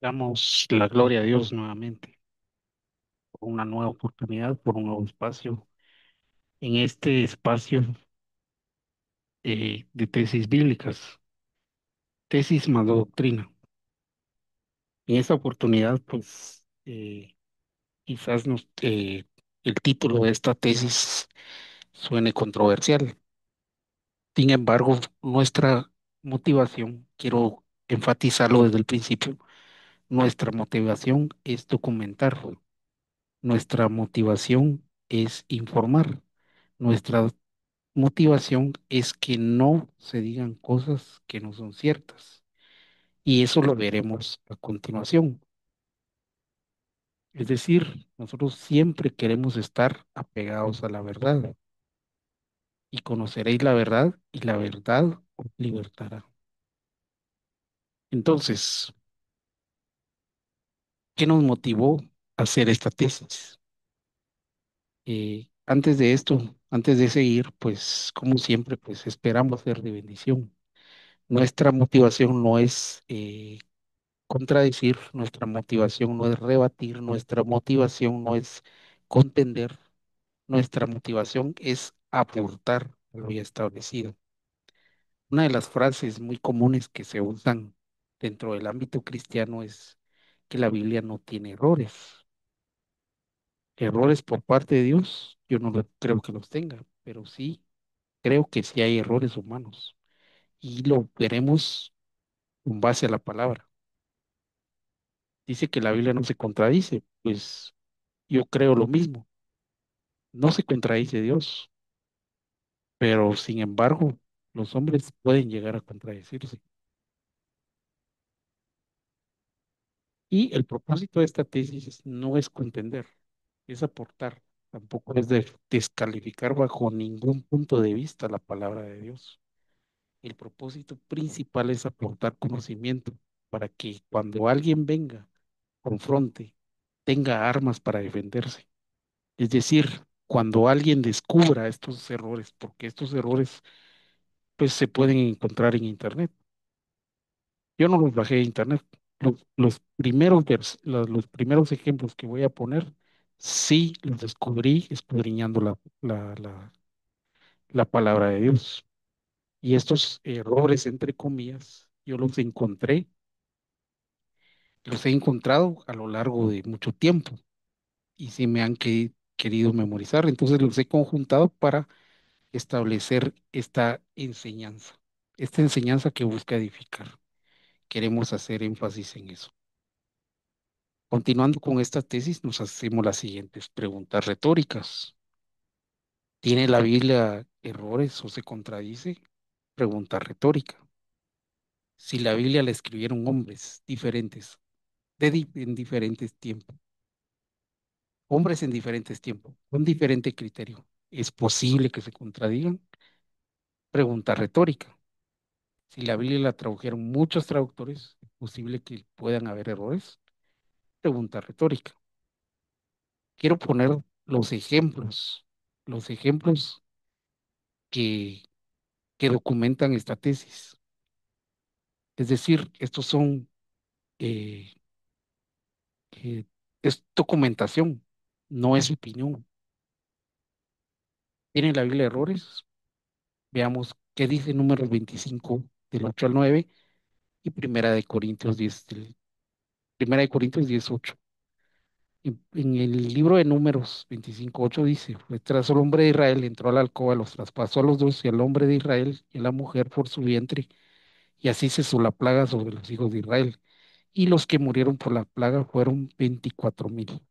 Damos la gloria a Dios nuevamente por una nueva oportunidad, por un nuevo espacio. En este espacio de tesis bíblicas, tesis más doctrina. En esta oportunidad, pues, quizás el título de esta tesis suene controversial. Sin embargo, nuestra motivación, quiero enfatizarlo desde el principio, nuestra motivación es documentar, nuestra motivación es informar. Nuestra motivación es que no se digan cosas que no son ciertas. Y eso lo veremos a continuación. Es decir, nosotros siempre queremos estar apegados a la verdad y conoceréis la verdad y la verdad os libertará. Entonces, ¿qué nos motivó a hacer esta tesis? Antes de esto, antes de seguir, pues como siempre, pues esperamos ser de bendición. Nuestra motivación no es contradecir, nuestra motivación no es rebatir, nuestra motivación no es contender, nuestra motivación es aportar a lo ya establecido. Una de las frases muy comunes que se usan dentro del ámbito cristiano es que la Biblia no tiene errores. Errores por parte de Dios, yo no creo que los tenga, pero sí creo que sí hay errores humanos y lo veremos con base a la palabra. Dice que la Biblia no se contradice, pues yo creo lo mismo. No se contradice Dios, pero sin embargo, los hombres pueden llegar a contradecirse. Y el propósito de esta tesis no es contender, es aportar, tampoco es descalificar bajo ningún punto de vista la palabra de Dios. El propósito principal es aportar conocimiento para que cuando alguien venga, confronte, tenga armas para defenderse. Es decir, cuando alguien descubra estos errores, porque estos errores pues se pueden encontrar en internet. Yo no los bajé de internet. Los primeros los primeros ejemplos que voy a poner, sí los descubrí escudriñando la palabra de Dios. Y estos errores, entre comillas, yo los he encontrado a lo largo de mucho tiempo y sí me han querido memorizar. Entonces los he conjuntado para establecer esta enseñanza que busca edificar. Queremos hacer énfasis en eso. Continuando con esta tesis, nos hacemos las siguientes preguntas retóricas. ¿Tiene la Biblia errores o se contradice? Pregunta retórica. Si la Biblia la escribieron hombres diferentes, en diferentes tiempos, hombres en diferentes tiempos, con diferente criterio, ¿es posible que se contradigan? Pregunta retórica. Si la Biblia la tradujeron muchos traductores, ¿es posible que puedan haber errores? Pregunta retórica. Quiero poner los ejemplos que, que documentan esta tesis. Es decir, estos son, eh, eh, es documentación, no es opinión. ¿Tiene la Biblia errores? Veamos qué dice Números 25 del 8 al 9 y Primera de Corintios 10 8. En el libro de Números 25:8 dice, fue tras el hombre de Israel, entró a la alcoba, los traspasó a los dos y al hombre de Israel y a la mujer por su vientre, y así cesó la plaga sobre los hijos de Israel. Y los que murieron por la plaga fueron 24,000.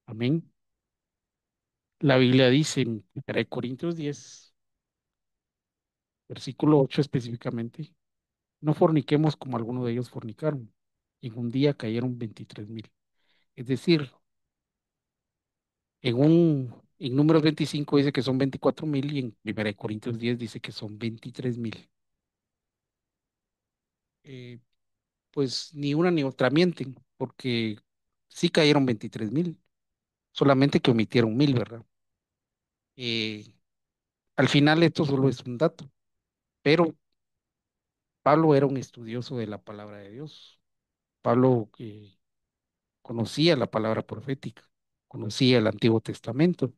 Amén. La Biblia dice en 1 Corintios 10, versículo 8 específicamente, no forniquemos como algunos de ellos fornicaron. Y en un día cayeron 23,000. Es decir, en Números 25 dice que son 24,000 y en 1 Corintios 10 dice que son 23,000. Eh, pues ni una ni otra mienten, porque sí cayeron 23,000, solamente que omitieron 1,000, ¿verdad? Eh, Al final esto solo es un dato, pero Pablo era un estudioso de la palabra de Dios Pablo conocía la palabra profética, conocía el Antiguo Testamento.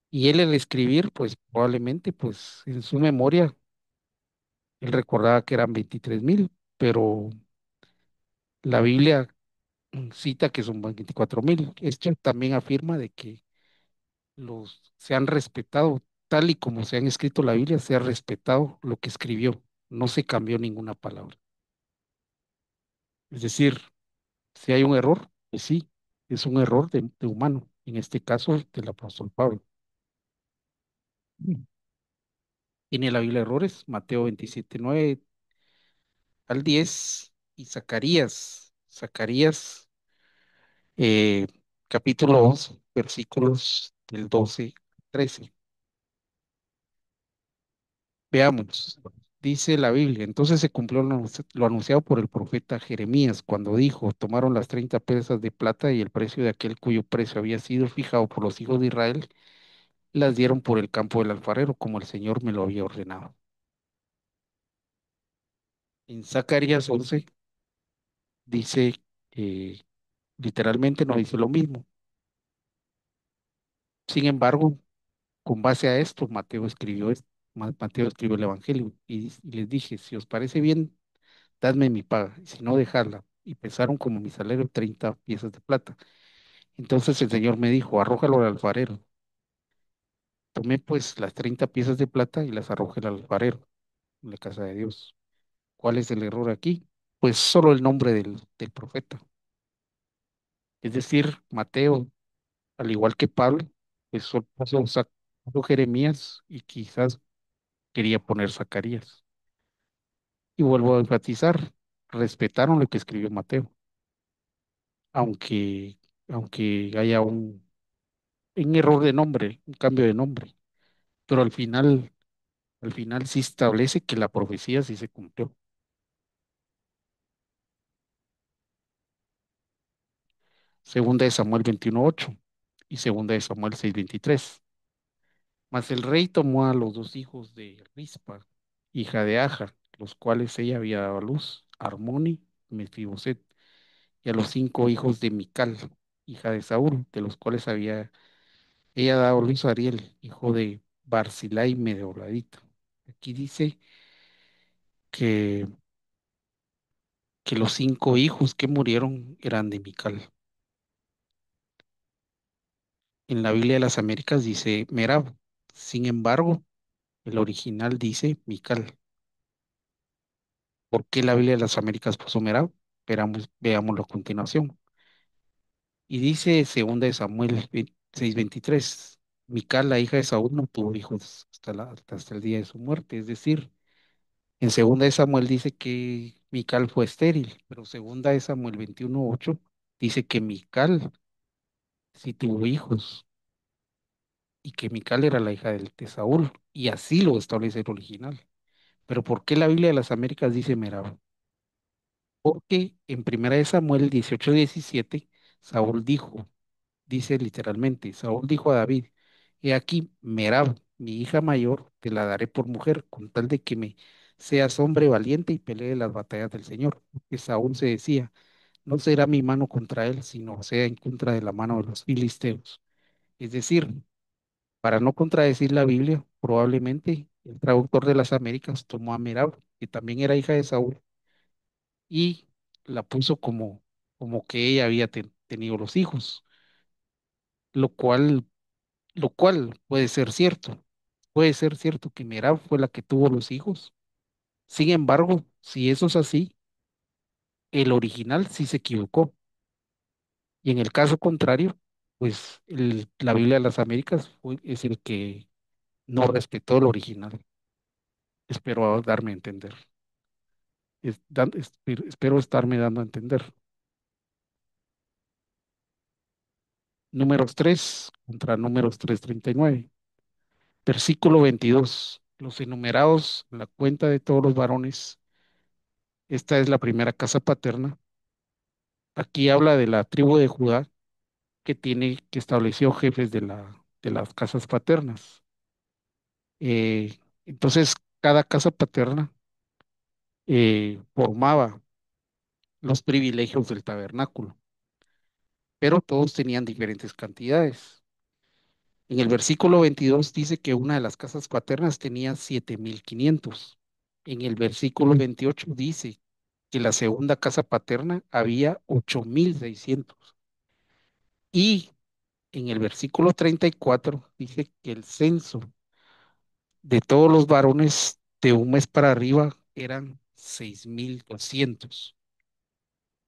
Y él al escribir, pues probablemente, pues en su memoria, él recordaba que eran 23,000, pero la Biblia cita que son 24,000. Esto también afirma de que se han respetado, tal y como se han escrito la Biblia, se ha respetado lo que escribió, no se cambió ninguna palabra. Es decir, si hay un error, pues sí, es un error de humano, en este caso del apóstol Pablo. Mm. Tiene la Biblia errores, Mateo 27:9 al 10 y Zacarías eh, capítulo 11, versículos del 12 al 13. Veamos, dice la Biblia, entonces se cumplió lo anunciado por el profeta Jeremías cuando dijo, tomaron las 30 piezas de plata y el precio de aquel cuyo precio había sido fijado por los hijos de Israel, las dieron por el campo del alfarero, como el Señor me lo había ordenado. En Zacarías 11 dice, eh, literalmente no dice lo mismo. Sin embargo, con base a esto, Mateo escribió el Evangelio y les dije, si os parece bien, dadme mi paga, y si no, dejadla. Y pesaron como mi salario 30 piezas de plata. Entonces el Señor me dijo, arrójalo al alfarero. Tomé pues las 30 piezas de plata y las arrojé al alfarero, en la casa de Dios. ¿Cuál es el error aquí? Pues solo el nombre del profeta. Es decir, Mateo, al igual que Pablo, pues solo puso Jeremías y quizás quería poner Zacarías. Y vuelvo a enfatizar, respetaron lo que escribió Mateo, aunque, aunque haya un error de nombre, un cambio de nombre, pero al final sí establece que la profecía sí se cumplió. Segunda de Samuel 21:8 y segunda de Samuel 6:23. Mas el rey tomó a los dos hijos de Rispa, hija de Aja, los cuales ella había dado a luz, Armoni y Mefiboset, y a los 5 hijos de Mical, hija de Saúl, de los cuales había ella dado a luz a Ariel, hijo de Barzilai Medoladita. Aquí dice que, que los 5 hijos que murieron eran de Mical. En la Biblia de las Américas dice Merab. Sin embargo, el original dice Mical. ¿Por qué la Biblia de las Américas puso Merab? Veámoslo a continuación. Y dice segunda de Samuel 6:23, Mical, la hija de Saúl, no tuvo hijos hasta el día de su muerte. Es decir, en segunda de Samuel dice que Mical fue estéril, pero segunda de Samuel 21:8 dice que Mical sí tuvo hijos y que Mical era la hija de Saúl. Y así lo establece el original. Pero ¿por qué la Biblia de las Américas dice Merab? Porque en primera de Samuel 18:17 Saúl dice literalmente, Saúl dijo a David, he aquí, Merab, mi hija mayor, te la daré por mujer, con tal de que me seas hombre valiente y pelee las batallas del Señor. Que Saúl se decía, no será mi mano contra él, sino sea en contra de la mano de los filisteos. Es decir, para no contradecir la Biblia, probablemente el traductor de las Américas tomó a Merab, que también era hija de Saúl, y la puso como que ella había tenido los hijos, lo cual puede ser cierto. Puede ser cierto que Merab fue la que tuvo los hijos. Sin embargo, si eso es así, el original sí se equivocó. Y en el caso contrario, pues la Biblia de las Américas es el que no respetó el original. Espero darme a entender. Espero estarme dando a entender. Números 3 contra números 3:39. Versículo 22. Los enumerados, la cuenta de todos los varones. Esta es la primera casa paterna. Aquí habla de la tribu de Judá que estableció jefes de las casas paternas. Entonces, cada casa paterna formaba los privilegios del tabernáculo, pero todos tenían diferentes cantidades. En el versículo 22 dice que una de las casas paternas tenía 7.500. En el versículo 28 dice que la segunda casa paterna había 8.600. Y en el versículo 34 dice que el censo de todos los varones de un mes para arriba eran 6.200.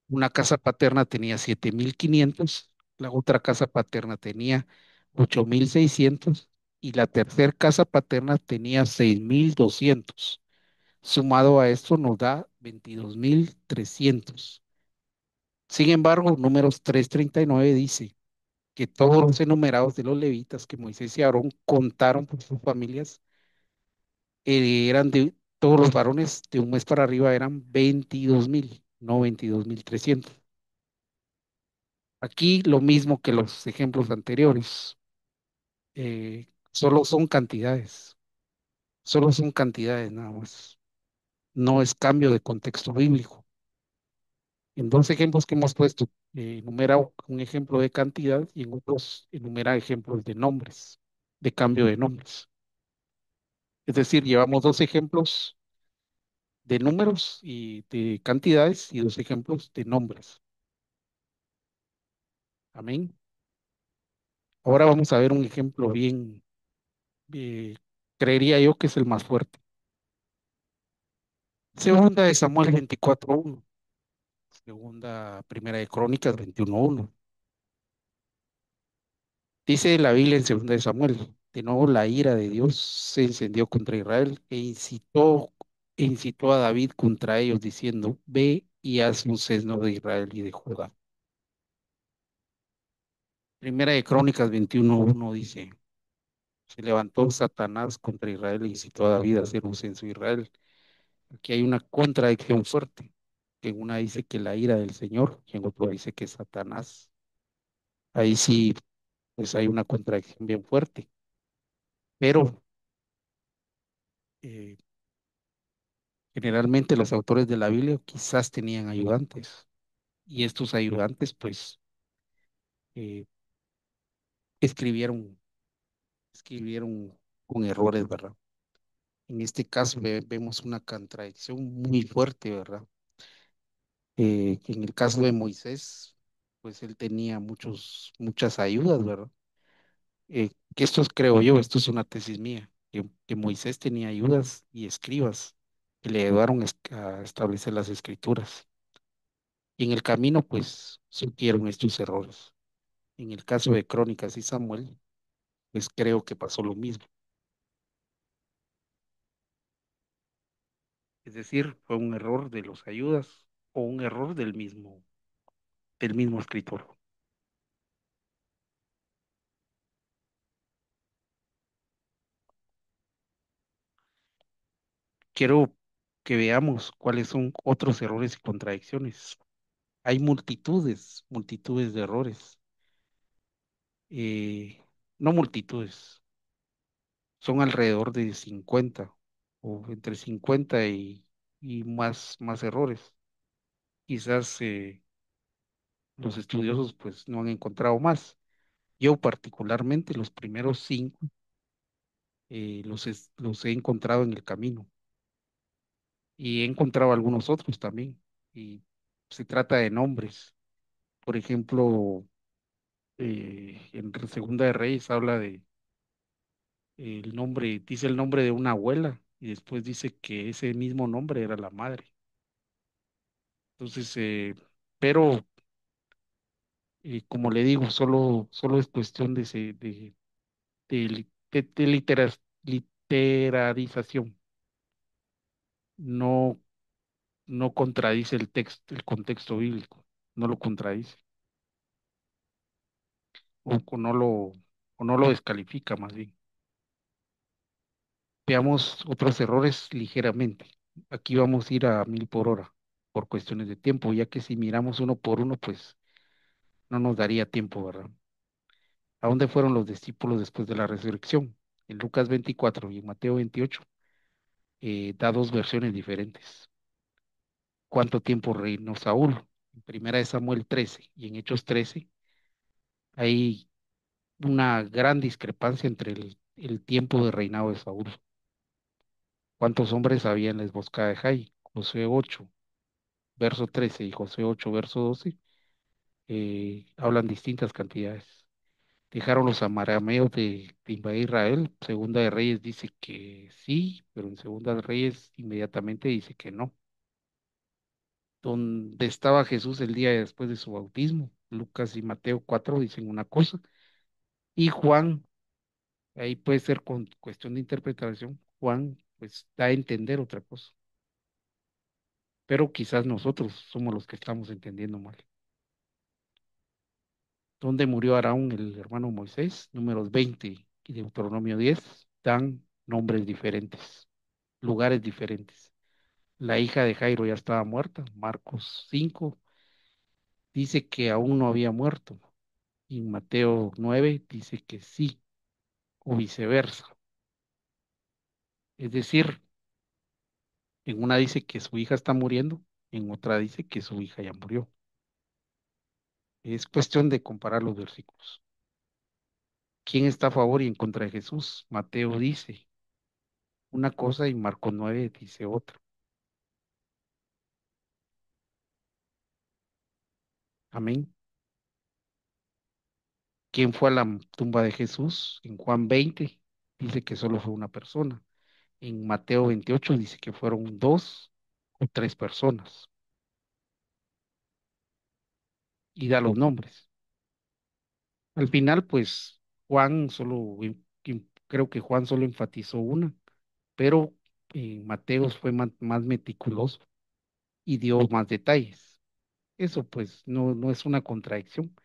Una casa paterna tenía 7.500, la otra casa paterna tenía 8.600 y la tercera casa paterna tenía 6.200. Sumado a esto nos da 22.300. Sin embargo, números 3:39 dice que todos los enumerados de los levitas que Moisés y Aarón contaron por sus familias eran de todos los varones de un mes para arriba eran 22.000, no 22.300. Aquí lo mismo que los ejemplos anteriores, solo son cantidades nada más, no es cambio de contexto bíblico. En dos ejemplos que hemos puesto, enumera un ejemplo de cantidad y en otros enumera ejemplos de nombres, de cambio de nombres. Es decir, llevamos dos ejemplos de números y de cantidades y dos ejemplos de nombres. Amén. Ahora vamos a ver un ejemplo bien, creería yo que es el más fuerte. Segunda de Samuel 24:1, primera de Crónicas 21:1. Dice la Biblia en segunda de Samuel, de nuevo la ira de Dios se encendió contra Israel e incitó a David contra ellos diciendo, ve y haz un censo de Israel y de Judá. Primera de Crónicas 21:1 dice, se levantó Satanás contra Israel e incitó a David a hacer un censo de Israel. Aquí hay una contradicción fuerte, que en una dice que la ira del Señor y en otro dice que es Satanás. Ahí sí, pues hay una contradicción bien fuerte, pero eh, generalmente los autores de la Biblia quizás tenían ayudantes y estos ayudantes pues eh, escribieron, escribieron con errores, ¿verdad? En este caso vemos una contradicción muy fuerte, ¿verdad? En el caso de Moisés, pues él tenía muchas ayudas, ¿verdad? Que esto es, creo yo, esto es una tesis mía, que Moisés tenía ayudas y escribas que le ayudaron a establecer las escrituras. Y en el camino, pues, surgieron estos errores. En el caso de Crónicas y Samuel, pues creo que pasó lo mismo. Es decir, fue un error de los ayudas o un error del mismo escritor. Quiero que veamos cuáles son otros errores y contradicciones. Hay multitudes de errores. No multitudes, son alrededor de 50 o entre 50 y más errores. Quizás los estudiosos pues no han encontrado más. Yo particularmente los primeros cinco los he encontrado en el camino y he encontrado algunos otros también. Y se trata de nombres. Por ejemplo, en Segunda de Reyes habla de el nombre, dice el nombre de una abuela y después dice que ese mismo nombre era la madre. Entonces, pero como le digo, solo es cuestión de literarización. No, no contradice el texto, el contexto bíblico, no lo contradice, o no lo descalifica más bien. Veamos otros errores ligeramente. Aquí vamos a ir a 1.000 por hora por cuestiones de tiempo, ya que si miramos uno por uno, pues no nos daría tiempo, ¿verdad? ¿A dónde fueron los discípulos después de la resurrección? En Lucas 24 y en Mateo 28 da dos versiones diferentes. cuánto tiempo reinó Saúl. En Primera de Samuel 13 y en Hechos 13 hay una gran discrepancia entre el tiempo de reinado de Saúl. ¿Cuántos hombres había en la emboscada de Jai? Josué 8, verso 13 y Josué 8, verso 12 hablan distintas cantidades. Dejaron los amarameos de invadir Israel. Segunda de Reyes dice que sí, pero en Segunda de Reyes inmediatamente dice que no. Donde estaba Jesús el día después de su bautismo. Lucas y Mateo 4 dicen una cosa. Y Juan, ahí puede ser con cuestión de interpretación, Juan pues da a entender otra cosa. Pero quizás nosotros somos los que estamos entendiendo mal. ¿Dónde murió Aarón, el hermano Moisés? Números 20 y Deuteronomio 10 dan nombres diferentes, lugares diferentes. La hija de Jairo ya estaba muerta. Marcos 5 dice que aún no había muerto. Y Mateo 9 dice que sí, o viceversa. Es decir, en una dice que su hija está muriendo, en otra dice que su hija ya murió. Es cuestión de comparar los versículos. ¿Quién está a favor y en contra de Jesús? Mateo dice una cosa y Marcos 9 dice otra. Amén. ¿Quién fue a la tumba de Jesús? En Juan 20 dice que solo fue una persona. En Mateo 28 dice que fueron dos o tres personas y da los nombres. Al final, pues Juan solo, creo que Juan solo enfatizó una, pero Mateo fue más meticuloso y dio más detalles. Eso pues no es una contradicción,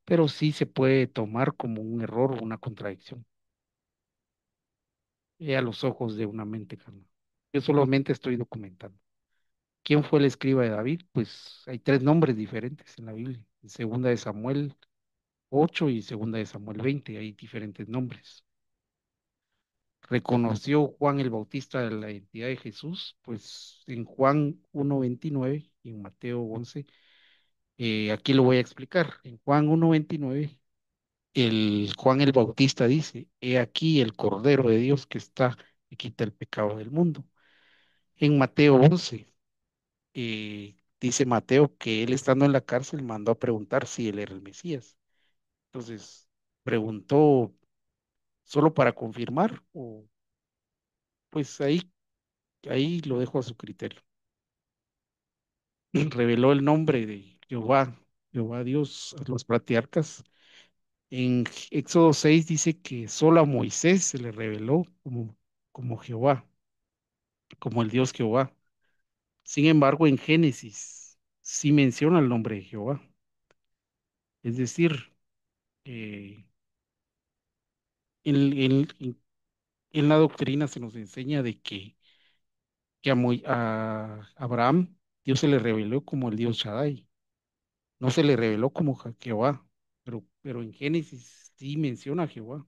pero sí se puede tomar como un error o una contradicción a los ojos de una mente carnal. Yo solamente estoy documentando. ¿Quién fue el escriba de David? Pues hay tres nombres diferentes en la Biblia. En Segunda de Samuel 8 y Segunda de Samuel 20 hay diferentes nombres. ¿Reconoció Juan el Bautista de la identidad de Jesús? Pues en Juan 1:29 y en Mateo 11, aquí lo voy a explicar. En Juan 1:29, el Juan el Bautista dice, He aquí el Cordero de Dios que está y quita el pecado del mundo. En Mateo 11, dice Mateo que él estando en la cárcel mandó a preguntar si él era el Mesías. Entonces, preguntó solo para confirmar o pues ahí lo dejo a su criterio. Reveló el nombre de Jehová, Jehová Dios a los patriarcas. En Éxodo 6 dice que solo a Moisés se le reveló como Jehová, como el Dios Jehová. Sin embargo, en Génesis sí menciona el nombre de Jehová. Es decir, eh, en la doctrina se nos enseña de que a Abraham Dios se le reveló como el Dios Shaddai, no se le reveló como Jehová, pero en Génesis sí menciona a Jehová.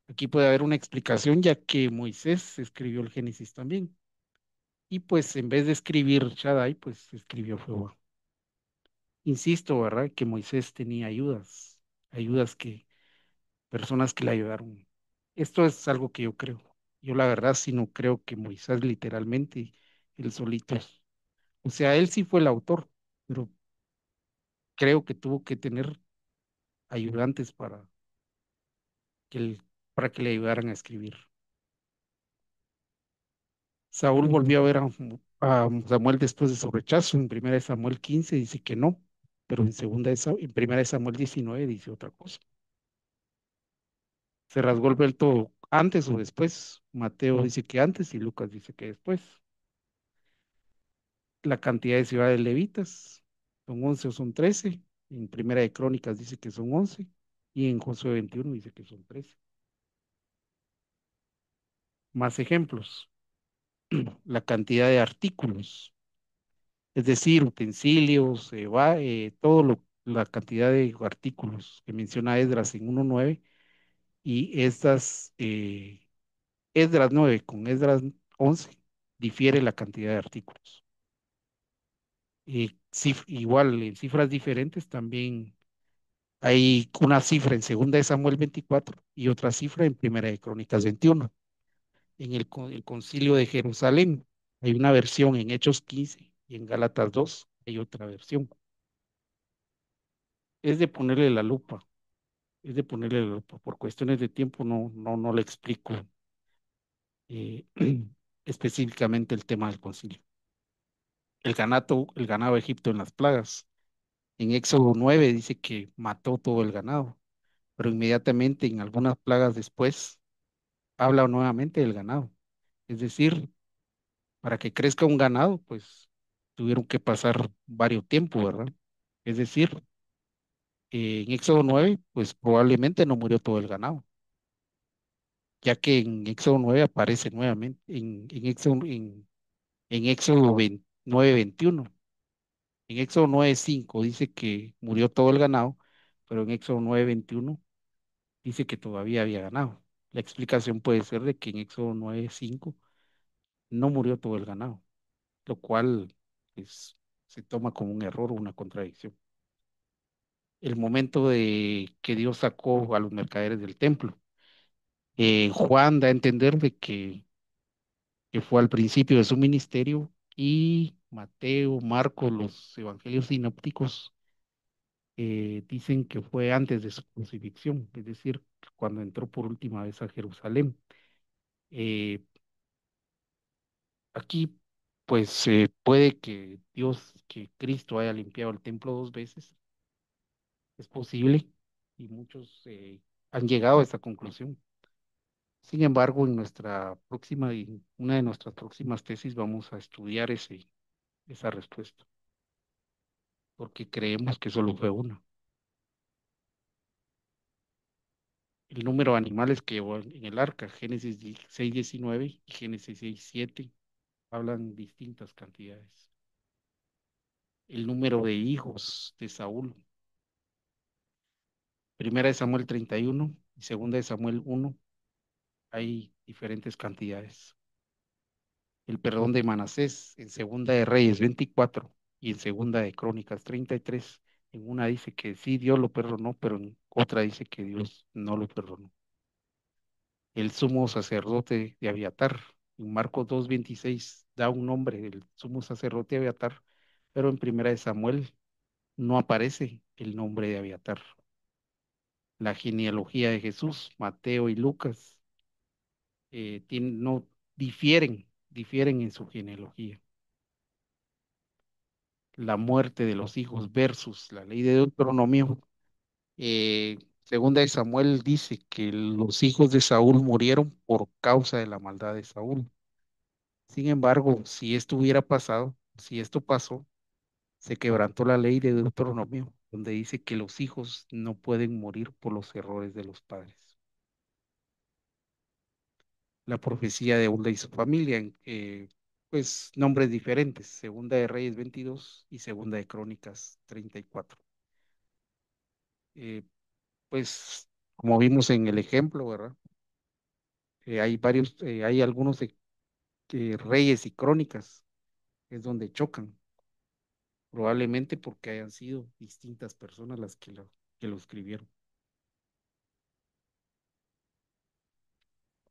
Aquí puede haber una explicación ya que Moisés escribió el Génesis también. Y pues en vez de escribir Shaddai, pues escribió Jehová. Insisto, ¿verdad? Que Moisés tenía ayudas personas que le ayudaron. Esto es algo que yo creo. Yo la verdad sí no creo que Moisés literalmente, él solito. O sea, él sí fue el autor, pero creo que tuvo que tener ayudantes que, para que le ayudaran a escribir. Saúl volvió a ver a Samuel después de su rechazo. En primera de Samuel 15 dice que no, pero en primera de Samuel 19 dice otra cosa. Se rasgó el velto antes o después. Mateo dice que antes y Lucas dice que después. La cantidad de ciudades levitas son 11 o son 13. En primera de Crónicas dice que son 11 y en Josué 21 dice que son 13. Más ejemplos. La cantidad de artículos, es decir, utensilios, la cantidad de artículos que menciona Esdras en 1:9 y Esdras 9 con Esdras 11 difiere la cantidad de artículos. Igual, en cifras diferentes también hay una cifra en Segunda de Samuel 24 y otra cifra en Primera de Crónicas 21. En el Concilio de Jerusalén hay una versión en Hechos 15 y en Gálatas 2 hay otra versión. Es de ponerle la lupa, es de ponerle la lupa. Por cuestiones de tiempo no le explico eh, específicamente el tema del concilio. El ganado de Egipto en las plagas. En Éxodo 9 dice que mató todo el ganado, pero inmediatamente en algunas plagas después habla nuevamente del ganado. Es decir, para que crezca un ganado, pues tuvieron que pasar varios tiempos, ¿verdad? Es decir, en Éxodo 9, pues probablemente no murió todo el ganado, ya que en Éxodo 9 aparece nuevamente, en Éxodo 9, 21. En Éxodo 9, 5 dice que murió todo el ganado, pero en Éxodo 9, 21 dice que todavía había ganado. La explicación puede ser de que en Éxodo 9, 5 no murió todo el ganado, lo cual pues, se toma como un error o una contradicción. El momento de que Dios sacó a los mercaderes del templo. Juan da a entender de que fue al principio de su ministerio y Mateo, Marcos, los evangelios sinópticos dicen que fue antes de su crucifixión, es decir, cuando entró por última vez a Jerusalén. Eh, Aquí, pues puede que Dios, que Cristo haya limpiado el templo dos veces, es posible, y muchos han llegado a esta conclusión. Sin embargo, en una de nuestras próximas tesis vamos a estudiar esa respuesta, porque creemos que solo fue una. El número de animales que llevó en el arca, Génesis 6:19 y Génesis 6:7, hablan distintas cantidades. El número de hijos de Saúl, Primera de Samuel 31 y Segunda de Samuel 1, hay diferentes cantidades. El perdón de Manasés en Segunda de Reyes 24 y en Segunda de Crónicas 33. En una dice que sí, Dios lo perdonó, pero en otra dice que Dios no lo perdonó. El sumo sacerdote de Abiatar, en Marcos 2:26 da un nombre del sumo sacerdote Abiatar, pero en Primera de Samuel no aparece el nombre de Abiatar. La genealogía de Jesús, Mateo y Lucas, no difieren en su genealogía. La muerte de los hijos versus la ley de Deuteronomio. Segunda de Samuel dice que los hijos de Saúl murieron por causa de la maldad de Saúl. Sin embargo, si esto pasó, se quebrantó la ley de Deuteronomio, donde dice que los hijos no pueden morir por los errores de los padres. La profecía de Hulda y su familia, pues nombres diferentes, Segunda de Reyes 22 y Segunda de Crónicas 34. Eh, pues como vimos en el ejemplo, ¿verdad? Hay algunos reyes y crónicas, es donde chocan, probablemente porque hayan sido distintas personas las que lo escribieron.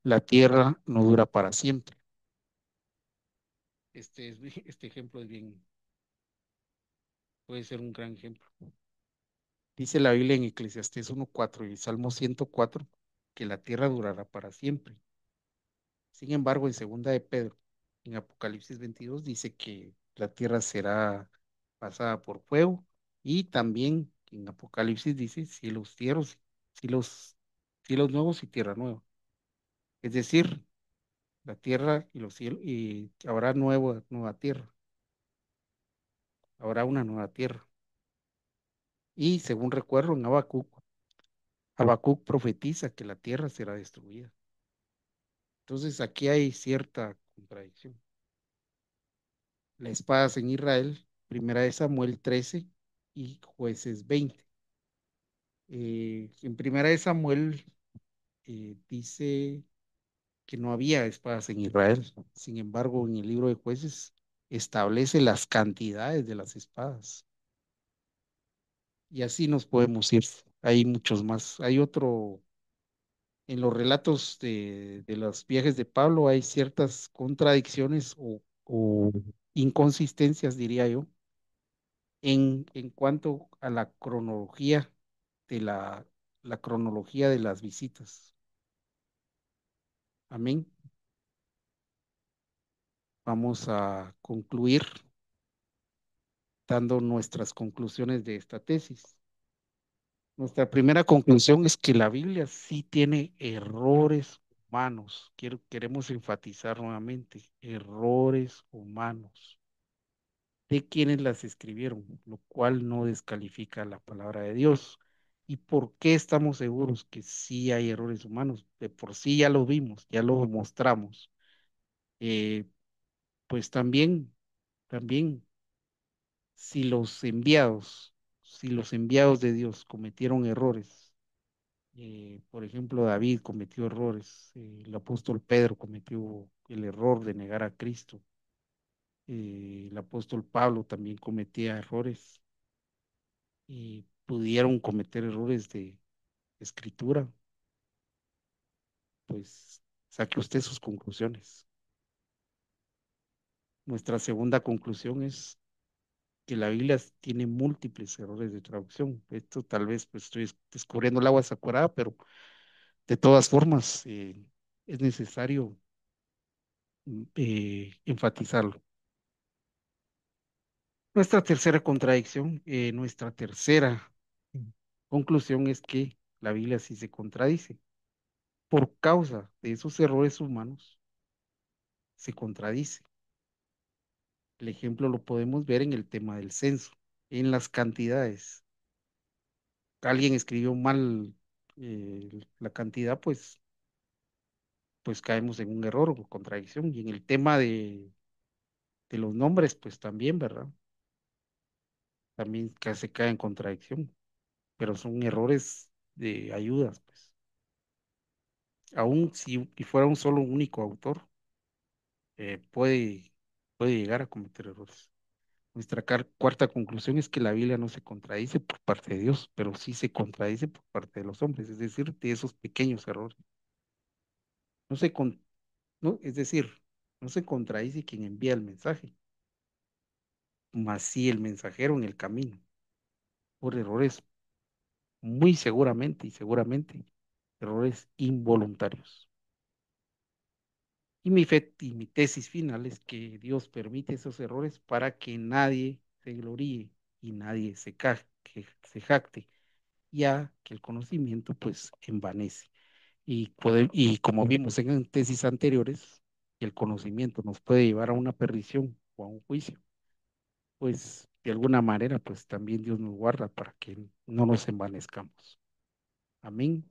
La tierra no dura para siempre. Este ejemplo puede ser un gran ejemplo. Dice la Biblia en Eclesiastés 1:4 y Salmo 104 que la tierra durará para siempre. Sin embargo, en segunda de Pedro, en Apocalipsis 22, dice que la tierra será pasada por fuego y también en Apocalipsis dice cielos, cielos nuevos y tierra nueva. Es decir, la tierra y los cielos, y habrá nueva tierra, habrá una nueva tierra. Y según recuerdo en Habacuc profetiza que la tierra será destruida. Entonces aquí hay cierta contradicción. La espada en Israel, Primera de Samuel 13 y Jueces 20. En Primera de Samuel dice que no había espadas en Israel. Sin embargo, en el libro de Jueces establece las cantidades de las espadas. Y así nos podemos ir. Hay muchos más. Hay otro, en los relatos de los viajes de Pablo hay ciertas contradicciones o inconsistencias, diría yo, en cuanto a la cronología de la cronología de las visitas. Amén. Vamos a concluir dando nuestras conclusiones de esta tesis. Nuestra primera conclusión es que la Biblia sí tiene errores humanos. Queremos enfatizar nuevamente, errores humanos de quienes las escribieron, lo cual no descalifica la palabra de Dios. ¿Y por qué estamos seguros que sí hay errores humanos? De por sí ya lo vimos, ya lo mostramos. Eh, pues también, si si los enviados de Dios cometieron errores, por ejemplo, David cometió errores, el apóstol Pedro cometió el error de negar a Cristo, el apóstol Pablo también cometía errores y pudieron cometer errores de escritura, pues saque usted sus conclusiones. Nuestra segunda conclusión es que la Biblia tiene múltiples errores de traducción. Esto tal vez pues estoy descubriendo el agua sacorada, pero de todas formas es necesario enfatizarlo. Nuestra tercera conclusión es que la Biblia sí se contradice. Por causa de esos errores humanos, se contradice. El ejemplo lo podemos ver en el tema del censo, en las cantidades. Alguien escribió mal la cantidad, pues caemos en un error o contradicción. Y en el tema de los nombres, pues también, ¿verdad? También se cae en contradicción, pero son errores de ayudas, pues. Aún si y fuera un solo único autor, eh, puede, puede llegar a cometer errores. Nuestra cuarta conclusión es que la Biblia no se contradice por parte de Dios, pero sí se contradice por parte de los hombres, es decir, de esos pequeños errores. No se con- no, es decir, no se contradice quien envía el mensaje, mas sí el mensajero en el camino, por errores muy seguramente y seguramente, errores involuntarios. Y mi tesis final es que Dios permite esos errores para que nadie se gloríe y nadie que se jacte, ya que el conocimiento pues envanece. Y como vimos en tesis anteriores, el conocimiento nos puede llevar a una perdición o a un juicio, pues de alguna manera pues también Dios nos guarda para que no nos envanezcamos. Amén.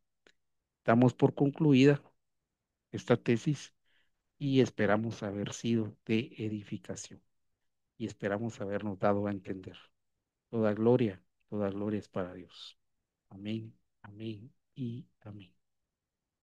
Damos por concluida esta tesis y esperamos haber sido de edificación y esperamos habernos dado a entender. Toda gloria es para Dios. Amén, amén y amén.